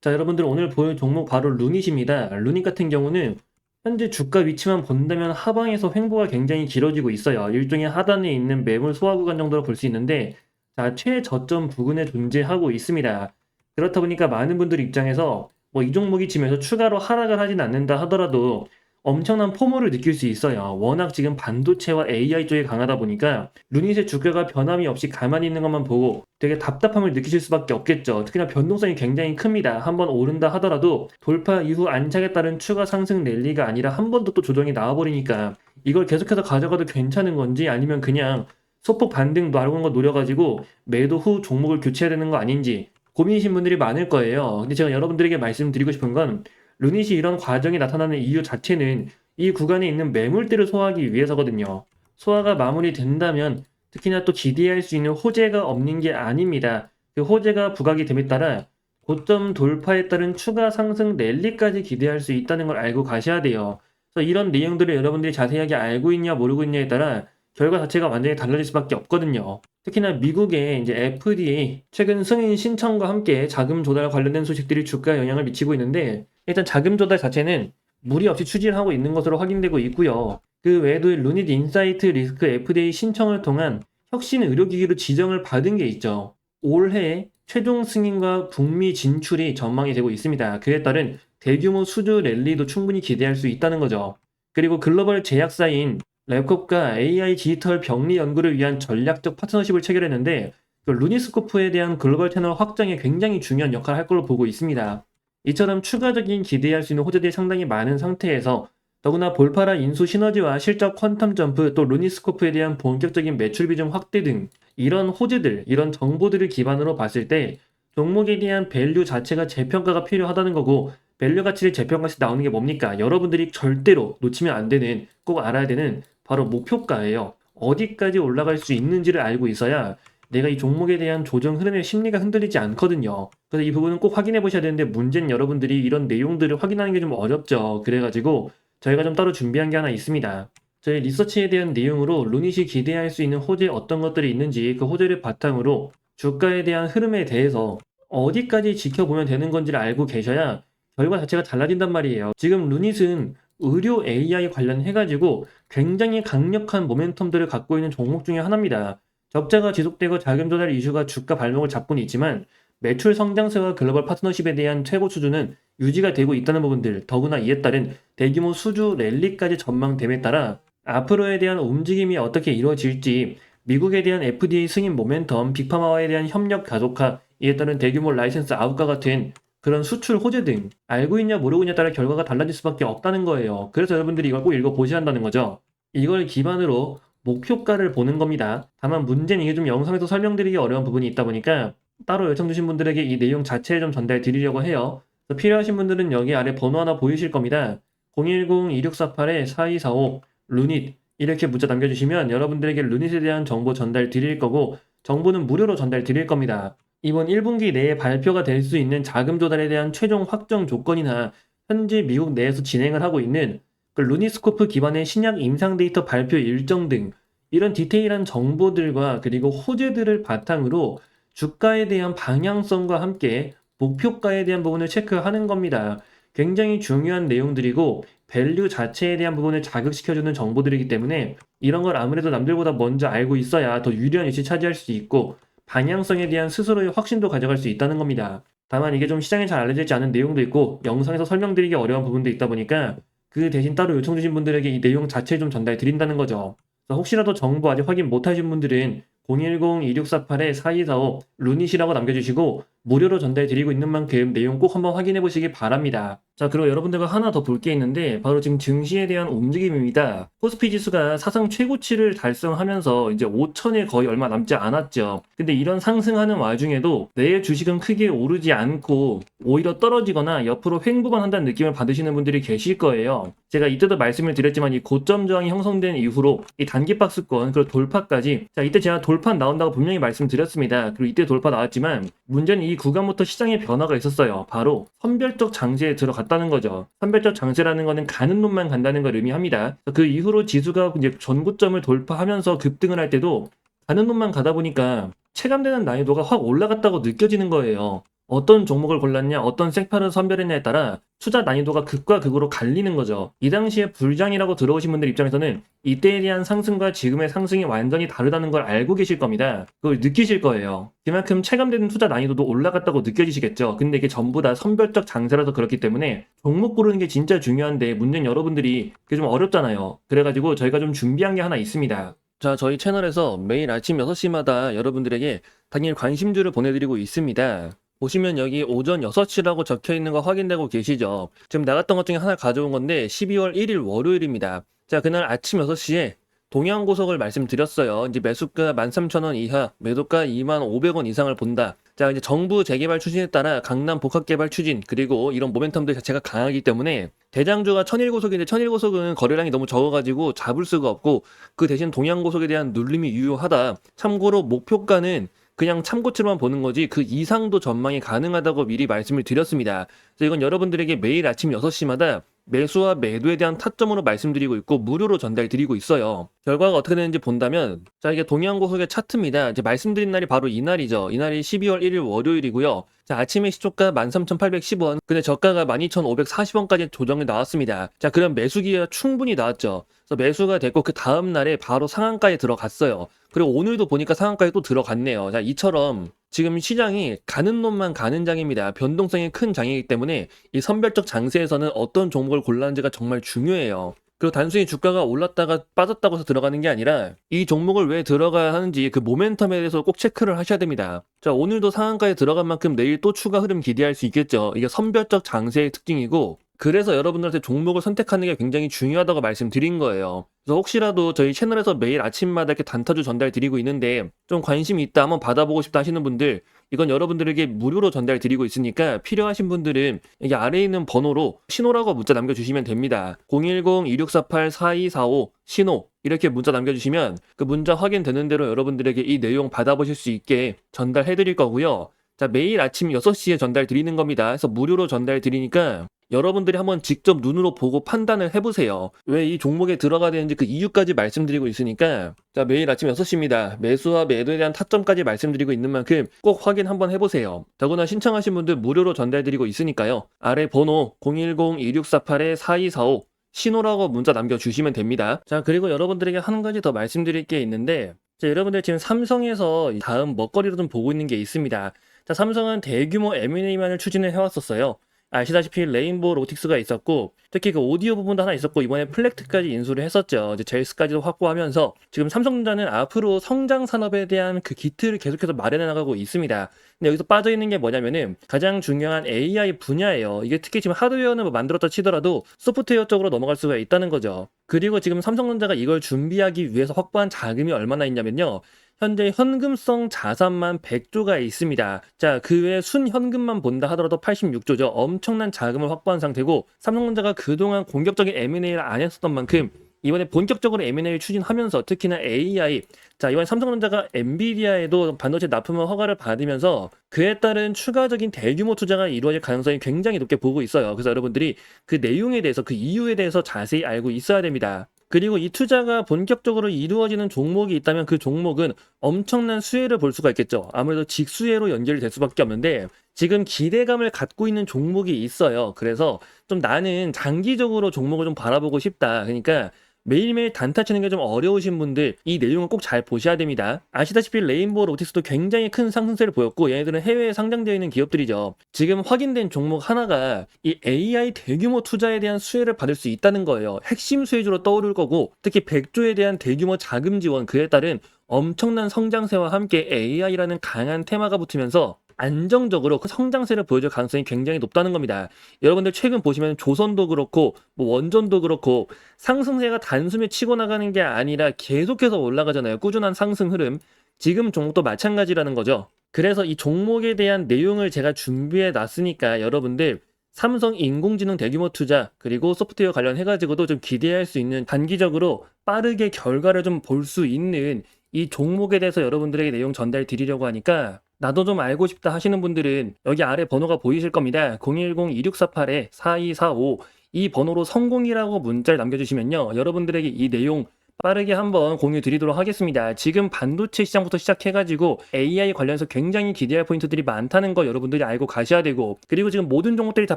자, 여러분들 오늘 볼 종목 바로 루닛입니다. 루닛 같은 경우는 현재 주가 위치만 본다면 하방에서 횡보가 굉장히 길어지고 있어요. 일종의 하단에 있는 매물 소화 구간 정도로 볼 수 있는데, 자, 최저점 부근에 존재하고 있습니다. 그렇다 보니까 많은 분들 입장에서 뭐 이 종목이 지면서 추가로 하락을 하진 않는다 하더라도 엄청난 포모를 느낄 수 있어요. 워낙 지금 반도체와 AI 쪽이 강하다 보니까 루닛의 주가가 변함이 없이 가만히 있는 것만 보고 되게 답답함을 느끼실 수밖에 없겠죠. 특히나 변동성이 굉장히 큽니다. 한번 오른다 하더라도 돌파 이후 안착에 따른 추가 상승 랠리가 아니라 한 번 더 또 조정이 나와버리니까 이걸 계속해서 가져가도 괜찮은 건지 아니면 그냥 소폭 반등 나오는 거 노려가지고 매도 후 종목을 교체해야 되는 거 아닌지 고민이신 분들이 많을 거예요. 근데 제가 여러분들에게 말씀드리고 싶은 건 루닛이 이런 과정이 나타나는 이유 자체는 이 구간에 있는 매물대를 소화하기 위해서거든요. 소화가 마무리된다면 특히나 또 기대할 수 있는 호재가 없는 게 아닙니다. 그 호재가 부각이 됨에 따라 고점 돌파에 따른 추가 상승 랠리까지 기대할 수 있다는 걸 알고 가셔야 돼요. 그래서 이런 내용들을 여러분들이 자세하게 알고 있냐 모르고 있냐에 따라 결과 자체가 완전히 달라질 수밖에 없거든요. 특히나 미국의 이제 FDA 최근 승인 신청과 함께 자금 조달 관련된 소식들이 주가에 영향을 미치고 있는데, 일단 자금 조달 자체는 무리 없이 추진을 하고 있는 것으로 확인되고 있고요. 그 외에도 루닛 인사이트 리스크 FDA 신청을 통한 혁신 의료기기로 지정을 받은 게 있죠. 올해 최종 승인과 북미 진출이 전망이 되고 있습니다. 그에 따른 대규모 수주 랠리도 충분히 기대할 수 있다는 거죠. 그리고 글로벌 제약사인 랩컵과 AI 디지털 병리 연구를 위한 전략적 파트너십을 체결했는데, 그 루니스코프에 대한 글로벌 채널 확장에 굉장히 중요한 역할을 할 걸로 보고 있습니다. 이처럼 추가적인 기대할 수 있는 호재들이 상당히 많은 상태에서 더구나 볼파라 인수 시너지와 실적 퀀텀 점프, 또 루니스코프에 대한 본격적인 매출 비중 확대 등 이런 호재들, 이런 정보들을 기반으로 봤을 때 종목에 대한 밸류 자체가 재평가가 필요하다는 거고, 밸류 가치를 재평가해서 나오는 게 뭡니까? 여러분들이 절대로 놓치면 안 되는, 꼭 알아야 되는 바로 목표가예요. 어디까지 올라갈 수 있는지를 알고 있어야 내가 이 종목에 대한 조정 흐름의 심리가 흔들리지 않거든요. 그래서 이 부분은 꼭 확인해 보셔야 되는데, 문제는 여러분들이 이런 내용들을 확인하는 게 좀 어렵죠. 그래가지고 저희가 좀 따로 준비한 게 하나 있습니다. 저희 리서치에 대한 내용으로 루닛이 기대할 수 있는 호재 어떤 것들이 있는지, 그 호재를 바탕으로 주가에 대한 흐름에 대해서 어디까지 지켜보면 되는 건지를 알고 계셔야 결과 자체가 달라진단 말이에요. 지금 루닛은 의료 AI 관련해가지고 굉장히 강력한 모멘텀들을 갖고 있는 종목 중에 하나입니다. 적자가 지속되고 자금 조달 이슈가 주가 발목을 잡고는 있지만 매출 성장세와 글로벌 파트너십에 대한 최고 수준은 유지가 되고 있다는 부분들, 더구나 이에 따른 대규모 수주 랠리까지 전망됨에 따라 앞으로에 대한 움직임이 어떻게 이루어질지, 미국에 대한 FDA 승인 모멘텀, 빅파마와에 대한 협력 가속화, 이에 따른 대규모 라이센스 아웃과 같은 그런 수출 호재 등 알고 있냐 모르고 있냐에 따라 결과가 달라질 수밖에 없다는 거예요. 그래서 여러분들이 이걸 꼭 읽어보셔야 한다는 거죠. 이걸 기반으로 목표가를 보는 겁니다. 다만 문제는 이게 좀 영상에서 설명드리기 어려운 부분이 있다 보니까 따로 요청 주신 분들에게 이 내용 자체를 좀 전달 드리려고 해요. 그래서 필요하신 분들은 여기 아래 번호 하나 보이실 겁니다. 010-2648-4245 루닛 이렇게 문자 남겨주시면 여러분들에게 루닛에 대한 정보 전달 드릴 거고, 정보는 무료로 전달 드릴 겁니다. 이번 1분기 내에 발표가 될 수 있는 자금 조달에 대한 최종 확정 조건이나 현재 미국 내에서 진행을 하고 있는 그 루니스코프 기반의 신약 임상 데이터 발표 일정 등 이런 디테일한 정보들과 그리고 호재들을 바탕으로 주가에 대한 방향성과 함께 목표가에 대한 부분을 체크하는 겁니다. 굉장히 중요한 내용들이고 밸류 자체에 대한 부분을 자극시켜주는 정보들이기 때문에 이런 걸 아무래도 남들보다 먼저 알고 있어야 더 유리한 위치 차지할 수 있고 방향성에 대한 스스로의 확신도 가져갈 수 있다는 겁니다. 다만 이게 좀 시장에 잘 알려지지 않은 내용도 있고 영상에서 설명드리기 어려운 부분도 있다 보니까 그 대신 따로 요청 주신 분들에게 이 내용 자체를 좀 전달 드린다는 거죠. 그래서 혹시라도 정보 아직 확인 못 하신 분들은 010-2648-4245 루닛이라고 남겨주시고 무료로 전달 드리고 있는 만큼 내용 꼭 한번 확인해 보시기 바랍니다. 자, 그리고 여러분들과 하나 더 볼 게 있는데 바로 지금 증시에 대한 움직임입니다. 코스피 지수가 사상 최고치를 달성하면서 이제 5천에 거의 얼마 남지 않았죠. 근데 이런 상승하는 와중에도 내 주식은 크게 오르지 않고 오히려 떨어지거나 옆으로 횡보만 한다는 느낌을 받으시는 분들이 계실 거예요. 제가 이때도 말씀을 드렸지만 이 고점 저항이 형성된 이후로 이 단기 박스권 그리고 돌파까지, 자 이때 제가 돌파 나온다고 분명히 말씀드렸습니다. 그리고 이때 돌파 나왔지만 문제는 이 구간부터 시장의 변화가 있었어요. 바로 선별적 장세에 들어갔다는 거죠. 선별적 장세라는 거는 가는 놈만 간다는 걸 의미합니다. 그 이후로 지수가 이제 전고점을 돌파하면서 급등을 할 때도 가는 놈만 가다 보니까 체감되는 난이도가 확 올라갔다고 느껴지는 거예요. 어떤 종목을 골랐냐, 어떤 섹터를 선별했냐에 따라 투자 난이도가 극과 극으로 갈리는 거죠. 이 당시에 불장이라고 들어오신 분들 입장에서는 이때에 대한 상승과 지금의 상승이 완전히 다르다는 걸 알고 계실 겁니다. 그걸 느끼실 거예요. 그만큼 체감되는 투자 난이도도 올라갔다고 느껴지시겠죠. 근데 이게 전부 다 선별적 장세라서 그렇기 때문에 종목 고르는 게 진짜 중요한데 문제는 여러분들이 그게 좀 어렵잖아요. 그래가지고 저희가 좀 준비한 게 하나 있습니다. 자, 저희 채널에서 매일 아침 6시마다 여러분들에게 당일 관심주를 보내드리고 있습니다. 보시면 여기 오전 6시라고 적혀 있는 거 확인되고 계시죠? 지금 나갔던 것 중에 하나 가져온 건데 12월 1일 월요일입니다. 자, 그날 아침 6시에 동양고속을 말씀드렸어요. 이제 매수가 13,000원 이하, 매도가 25,500원 이상을 본다. 자, 이제 정부 재개발 추진에 따라 강남 복합개발 추진, 그리고 이런 모멘텀들 자체가 강하기 때문에 대장주가 천일고속인데 천일고속은 거래량이 너무 적어가지고 잡을 수가 없고 그 대신 동양고속에 대한 눌림이 유효하다. 참고로 목표가는 그냥 참고치로만 보는 거지 그 이상도 전망이 가능하다고 미리 말씀을 드렸습니다. 그래서 이건 여러분들에게 매일 아침 6시마다 매수와 매도에 대한 타점으로 말씀드리고 있고 무료로 전달드리고 있어요. 결과가 어떻게 되는지 본다면 자, 이게 동양고속의 차트입니다. 이제 말씀드린 날이 바로 이날이죠. 이날이 12월 1일 월요일이고요. 자, 아침에 시초가 13,810원, 근데 저가가 12,540원까지 조정이 나왔습니다. 자, 그럼 매수 기회가 충분히 나왔죠. 그래서 매수가 됐고 그 다음 날에 바로 상한가에 들어갔어요. 그리고 오늘도 보니까 상한가에 또 들어갔네요. 자, 이처럼 지금 시장이 가는 놈만 가는 장입니다. 변동성이 큰 장이기 때문에 이 선별적 장세에서는 어떤 종목을 골랐는지가 정말 중요해요. 그리고 단순히 주가가 올랐다가 빠졌다고 해서 들어가는 게 아니라 이 종목을 왜 들어가야 하는지 그 모멘텀에 대해서 꼭 체크를 하셔야 됩니다. 자, 오늘도 상한가에 들어간 만큼 내일 또 추가 흐름 기대할 수 있겠죠. 이게 선별적 장세의 특징이고 그래서 여러분들한테 종목을 선택하는 게 굉장히 중요하다고 말씀드린 거예요. 그래서 혹시라도 저희 채널에서 매일 아침마다 이렇게 단타주 전달 드리고 있는데 좀 관심이 있다, 한번 받아보고 싶다 하시는 분들 이건 여러분들에게 무료로 전달 드리고 있으니까 필요하신 분들은 여기 아래에 있는 번호로 신호라고 문자 남겨주시면 됩니다. 010-2648-4245 신호 이렇게 문자 남겨주시면 그 문자 확인되는 대로 여러분들에게 이 내용 받아보실 수 있게 전달해 드릴 거고요. 자, 매일 아침 6시에 전달 드리는 겁니다. 그래서 무료로 전달 드리니까 여러분들이 한번 직접 눈으로 보고 판단을 해보세요. 왜 이 종목에 들어가야 되는지 그 이유까지 말씀드리고 있으니까 자, 매일 아침 6시입니다. 매수와 매도에 대한 타점까지 말씀드리고 있는 만큼 꼭 확인 한번 해보세요. 더구나 신청하신 분들 무료로 전달드리고 있으니까요. 아래 번호 010-2648-4245 신호라고 문자 남겨주시면 됩니다. 자, 그리고 여러분들에게 한 가지 더 말씀드릴 게 있는데 자, 여러분들 지금 삼성에서 다음 먹거리로 좀 보고 있는 게 있습니다. 자, 삼성은 대규모 M&A만을 추진을 해왔었어요. 아시다시피 레인보우 로틱스가 있었고 특히 그 오디오 부분도 하나 있었고 이번에 플렉트까지 인수를 했었죠. 이제 젤스까지도 확보하면서 지금 삼성전자는 앞으로 성장 산업에 대한 그 기틀을 계속해서 마련해 나가고 있습니다. 근데 여기서 빠져 있는 게 뭐냐면은 가장 중요한 AI 분야예요. 이게 특히 지금 하드웨어는 뭐 만들었다 치더라도 소프트웨어 쪽으로 넘어갈 수가 있다는 거죠. 그리고 지금 삼성전자가 이걸 준비하기 위해서 확보한 자금이 얼마나 있냐면요. 현재 현금성 자산만 100조가 있습니다. 자, 그 외에 순현금만 본다 하더라도 86조죠. 엄청난 자금을 확보한 상태고 삼성전자가 그동안 공격적인 M&A를 안 했었던 만큼 이번에 본격적으로 M&A를 추진하면서 특히나 AI 자, 이번에 삼성전자가 엔비디아에도 반도체 납품을 허가를 받으면서 그에 따른 추가적인 대규모 투자가 이루어질 가능성이 굉장히 높게 보고 있어요. 그래서 여러분들이 그 내용에 대해서 그 이유에 대해서 자세히 알고 있어야 됩니다. 그리고 이 투자가 본격적으로 이루어지는 종목이 있다면 그 종목은 엄청난 수혜를 볼 수가 있겠죠. 아무래도 직수혜로 연결이 될 수밖에 없는데 지금 기대감을 갖고 있는 종목이 있어요. 그래서 좀 나는 장기적으로 종목을 좀 바라보고 싶다. 그러니까 매일매일 단타 치는 게 좀 어려우신 분들 이 내용을 꼭 잘 보셔야 됩니다. 아시다시피 레인보우 로틱스도 굉장히 큰 상승세를 보였고 얘네들은 해외에 상장되어 있는 기업들이죠. 지금 확인된 종목 하나가 이 AI 대규모 투자에 대한 수혜를 받을 수 있다는 거예요. 핵심 수혜주로 떠오를 거고 특히 100조에 대한 대규모 자금 지원 그에 따른 엄청난 성장세와 함께 AI라는 강한 테마가 붙으면서 안정적으로 그 성장세를 보여줄 가능성이 굉장히 높다는 겁니다. 여러분들 최근 보시면 조선도 그렇고 뭐 원전도 그렇고 상승세가 단숨에 치고 나가는 게 아니라 계속해서 올라가잖아요. 꾸준한 상승 흐름. 지금 종목도 마찬가지라는 거죠. 그래서 이 종목에 대한 내용을 제가 준비해 놨으니까 여러분들 삼성 인공지능 대규모 투자 그리고 소프트웨어 관련해가지고도 좀 기대할 수 있는 단기적으로 빠르게 결과를 좀 볼 수 있는 이 종목에 대해서 여러분들에게 내용 전달 드리려고 하니까 나도 좀 알고 싶다 하시는 분들은 여기 아래 번호가 보이실 겁니다. 010-2648-4245 이 번호로 성공이라고 문자를 남겨주시면요. 여러분들에게 이 내용 빠르게 한번 공유 드리도록 하겠습니다. 지금 반도체 시장부터 시작해가지고 AI 관련해서 굉장히 기대할 포인트들이 많다는 거 여러분들이 알고 가셔야 되고, 그리고 지금 모든 종목들이 다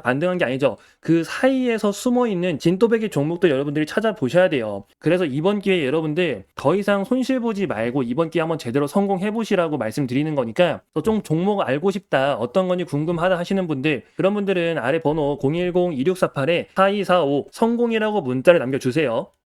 반등한 게 아니죠. 그 사이에서 숨어있는 진또배기 종목도 여러분들이 찾아보셔야 돼요. 그래서 이번 기회에 여러분들 더 이상 손실 보지 말고 이번 기회에 한번 제대로 성공해보시라고 말씀드리는 거니까, 좀 종목 알고 싶다, 어떤 건지 궁금하다 하시는 분들, 그런 분들은 아래 번호 010-2648-4245 성공이라고 문자를 남겨주세요.